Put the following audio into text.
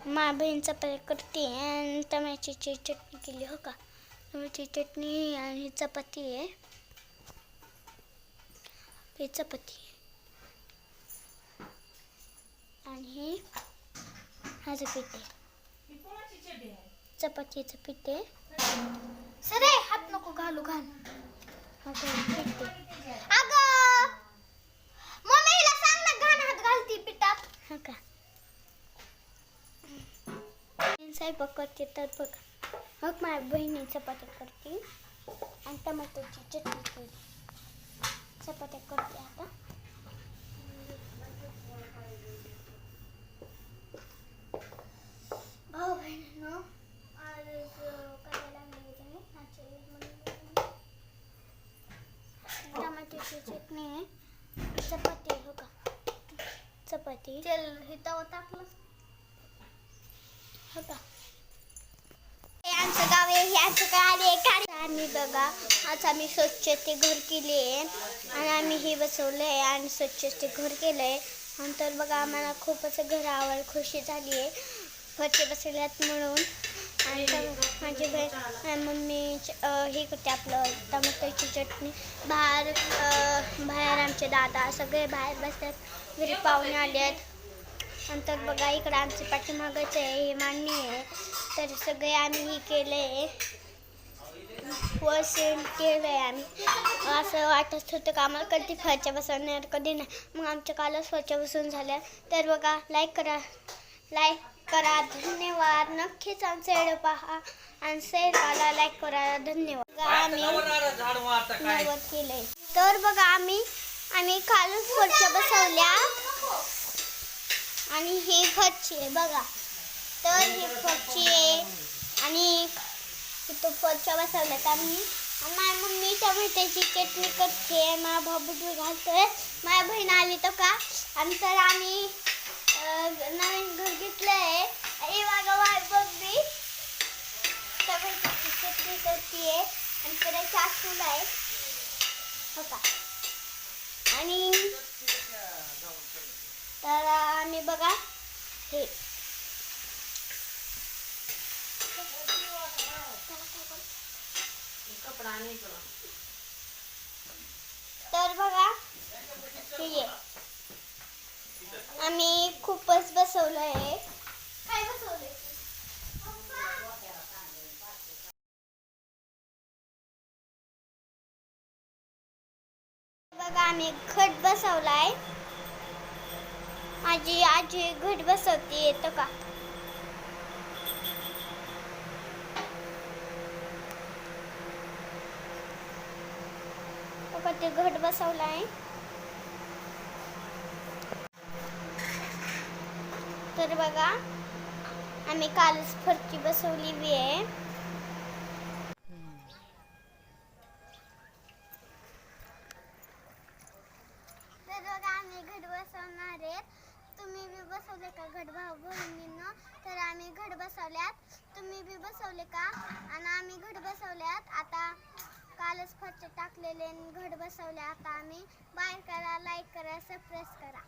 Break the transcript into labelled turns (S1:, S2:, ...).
S1: मा बहीण चपाती करते आणि टमाट्याची चटणी केली हो का. टमाट्याची चटणी आणि चपाती आहे. ही चपाती आणि माझं पीठ आहे. चपातीचं पीठ आहे. सरे हात नको घालू घाल. अगं मम्मीला सांग ना घाण हात घालती पिठात. हा का स्वयंपाक करते तर बघा. मग माझ्या बहिणी चपात्या करते आणि टमाटोची चटणी केली. चपात्या करते आता. भाऊ बहिणींनो आज करायला लागले टमाटोची चटणी आहे. चपाती आहे हो का. चपाती तेल हे तवा टाकलं हो का. आमचं गाव आहे. आमचं काय आले आम्ही बघा आज आम्ही स्वच्छ ते घर केले आणि आम्ही हे बसवलंय आणि स्वच्छ ते घर केलंय. नंतर बघा आम्हाला खूप असं घरावर खुशी झाली आहे फरचे बसवल्यात म्हणून. आणि माझी बहीण मम्मी हे करते आपलं टमाटरची चटणी. बाहेर आमचे दादा सगळे बाहेर बसतात. घरी पाहुणे आले आहेत. नंतर बघा इकडं आमचे पाठीमागच आहे हे मांडणी आहे. तर सगळे आम्ही हे केलंय वसून केलंय आम्ही. असं वाटत होतं का आम्हाला कधी फरच्या बसवणार कधी नाही. मग आमच्या कालच फरच्या बसून झाल्या. तर बघा लाईक करा धन्यवाद. नक्कीच आमचा व्हिडिओ पहा आणि शेअर करा लाईक करा धन्यवाद. आम्ही नवद केलंय. तर बघा आम्ही कालच फरच्या बसवल्या आणि ही फरची आहे बघा. तर ही फरची आहे आणि इथं फरच्या बसवल्यात आम्ही. माझ्या मम्मी टमाट्याची चटणी करते. माझा भाऊ बुडू घालतोय. माझ्या बहीण आली तर का तर आम्ही नवीन घर घेतलंय. हे बघा माझी मम्मी टमाट्याची चटणी करते आणि करायची आसून आहे हो का. आणि तर आम्ही बघा हे तर बघा हे आम्ही खूपच बसवलंय. काय बसवलंय बघा आम्ही घट बसवलाय. माझी आजी घट बसवते येतं का. ते घट बसवलाय. तर बघा आम्ही कालच फरची बसवली बी आहे. तर बघा आम्ही घट बसवणार आहे. तुम्ही बी बसवले का घट भाऊ बहिणींनो. तर आम्ही घट बसवल्यात. तुम्ही बी बसवले का. आणि आम्ही घट बसवल्यात. आता कालच फरचे टाकलेले घट बसवले. आता आम्ही बाय करा लाईक करा सबस्क्राईब करा.